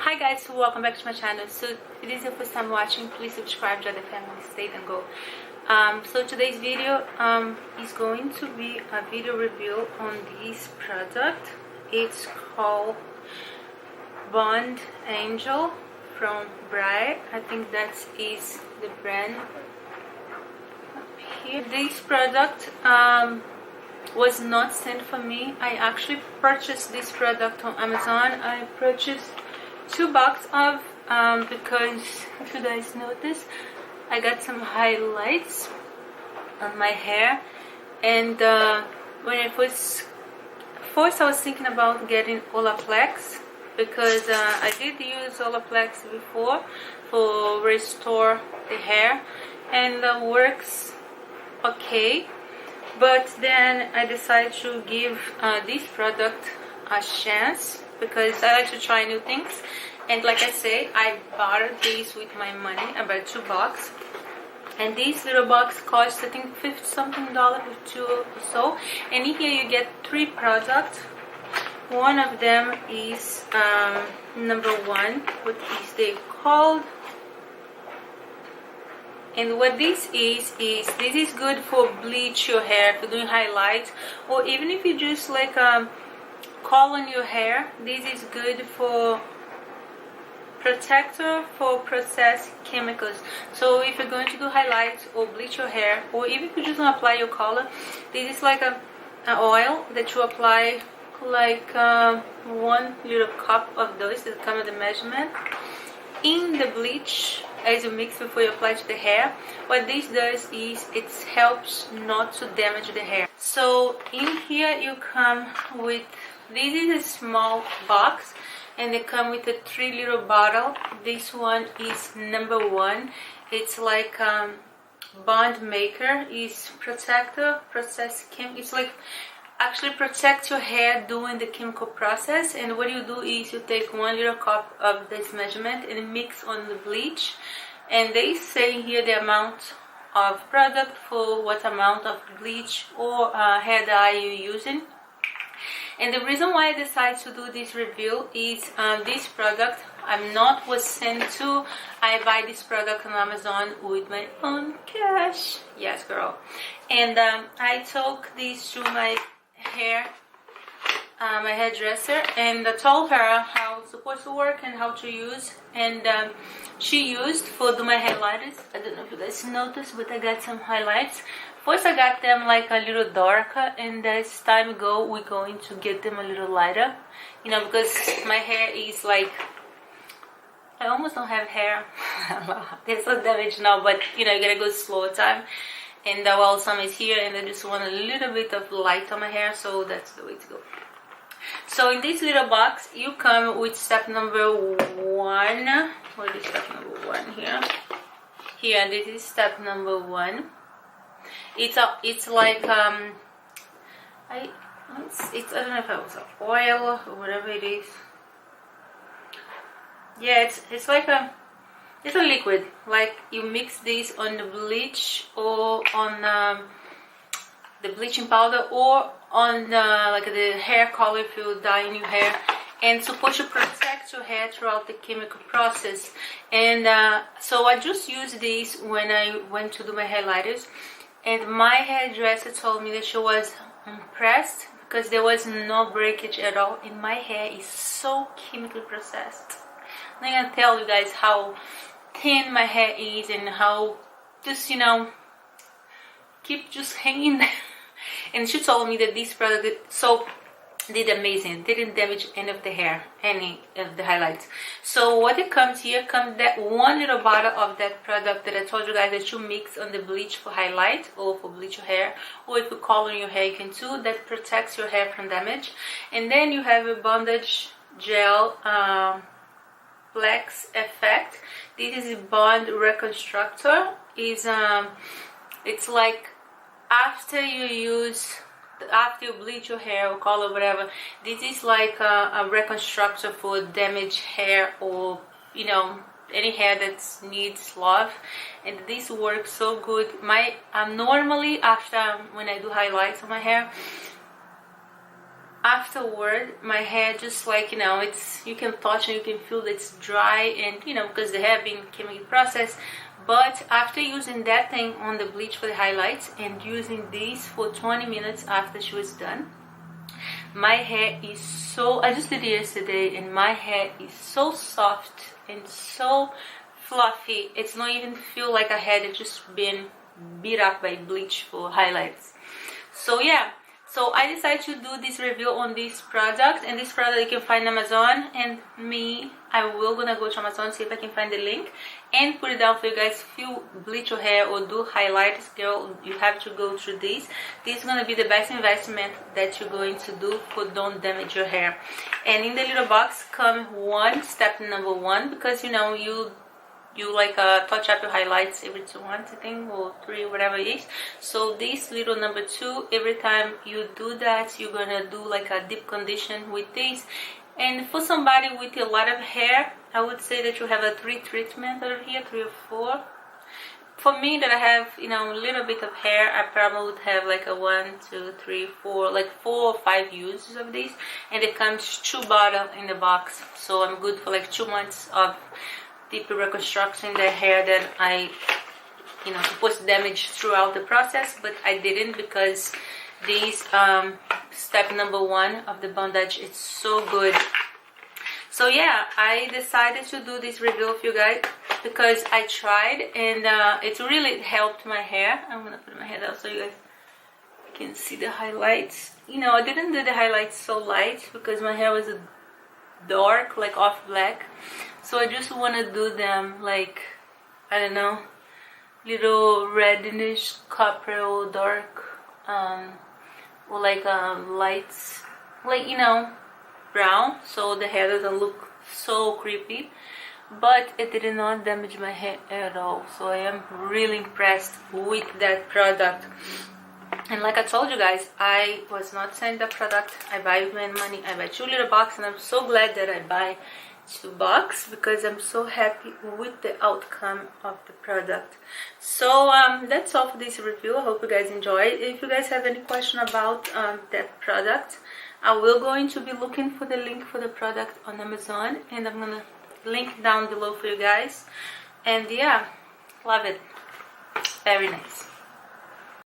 Hi guys, welcome back to my channel. So if it is your first time watching, please subscribe, join the family, stay and go. So today's video is going to be a video review on this product. It's called Bond Angel from Brae. I think that is the brand up here. This product was not sent for me. I actually purchased this product on Amazon. I purchased 2 boxes of because if you guys notice, I got some highlights on my hair, and when I first I was thinking about getting Olaplex because I did use Olaplex before for restore the hair, and works okay. But then I decided to give this product a chance because I like to try new things. And like I say, I bought these with my money. I bought 2 boxes. And this little box cost, I think, $50 something, $52 or so. And in here you get 3 products. One of them is number 1. What is they called? And what this is this is good for bleach your hair, for doing highlights, or even if you just like curl on your hair. This is good for protector for processed chemicals. So if you're going to do highlights or bleach your hair, or even if you just want to apply your color, this is like an oil that you apply, like 1 little cup of those that come with the measurement in the bleach as you mix before you apply to the hair. What this does is it helps not to damage the hair. So in here you come with, this is a small box, and they come with a 3 little bottle. This one is number 1. It's like bond maker, is protector, process it's like actually protect your hair during the chemical process. And what you do is you take 1 little cup of this measurement and mix on the bleach, and they say here the amount of product for what amount of bleach or hair dye you're using. And the reason why I decided to do this review is this product was sent to. I buy this product on Amazon with my own cash. Yes, girl. And I took this to my hairdresser, and I told her how it's supposed to work and how to use. And she used for do my highlighters. I don't know if you guys noticed, but I got some highlights. First I got them like a little darker, and as time go, we're going to get them a little lighter. You know, because my hair is like, I almost don't have hair. There's some damage now, but you know, you gotta go slow time. And while some is here, and I just want a little bit of light on my hair, so that's the way to go. So in this little box, you come with step number 1. What is step number 1 here? Here, this is step number 1. It's like I don't know if it was oil or whatever it is. Yeah, it's like it's a liquid. Like you mix this on the bleach or on the bleaching powder, or on like the hair color if you're dyeing your hair, and supposed to protect your hair throughout the chemical process. And so I just used this when I went to do my highlighters. And my hairdresser told me that she was impressed because there was no breakage at all, and my hair is so chemically processed. I'm gonna tell you guys how thin my hair is and how just, you know, keep just hanging there. And she told me that this product did amazing, didn't damage any of the hair, any of the highlights. So what it comes here, comes that 1 little bottle of that product that I told you guys that you mix on the bleach for highlight or for bleach your hair, or if you color your hair you can too. That protects your hair from damage. And then you have a bondage gel Plex effect. This is a bond reconstructor. It's like after you bleach your hair or color, whatever, this is like a reconstructor for damaged hair, or you know, any hair that needs love. And this works so good. Normally after when I do highlights on my hair, afterward my hair just like, you know, it's, you can touch and you can feel that it's dry, and you know, because the hair being chemically processed. But after using that thing on the bleach for the highlights and using these for 20 minutes after she was done, my hair is so, I just did it yesterday, and my hair is so soft and so fluffy. It's not even feel like a hair that just been beat up by bleach for highlights. So yeah, so I decided to do this review on this product, and this product you can find on Amazon, and I will gonna go to Amazon, see if I can find the link and put it down for you guys. If you bleach your hair or do highlights, girl, you have to go through this. This is gonna be the best investment that you're going to do for don't damage your hair. And in the little box come step number 1, because you know, you like touch up your highlights every 2 months, I think, or 3, whatever it is. So this little number 2, every time you do that, you're gonna do like a deep condition with this. And for somebody with a lot of hair, I would say that you have a 3 treatment over here, 3 or 4. For me, that I have, you know, a little bit of hair, I probably would have like a 1, 2, 3, 4, like 4 or 5 uses of this. And it comes 2 bottles in the box, so I'm good for like 2 months of deep reconstructing the hair that I, you know, supposed to damage throughout the process, but I didn't, because this step number 1 of the bondage, it's so good. So yeah, I decided to do this review with you guys because I tried, and it really helped my hair. I'm gonna put my hair down so you guys can see the highlights. You know, I didn't do the highlights so light because my hair was dark, like off black. So I just want to do them like, I don't know, little reddish, copper or dark, or like lights, like, you know, brown, so the hair doesn't look so creepy. But it did not damage my hair at all, so I am really impressed with that product. And like I told you guys, I was not selling the product. I buy with my money. I buy 2 little boxes, and I'm so glad that I buy 2 boxes because I'm so happy with the outcome of the product. So that's all for this review. I hope you guys enjoyed. If you guys have any question about that product, I will going to be looking for the link for the product on Amazon, and I'm gonna link down below for you guys. And yeah, love it, very nice.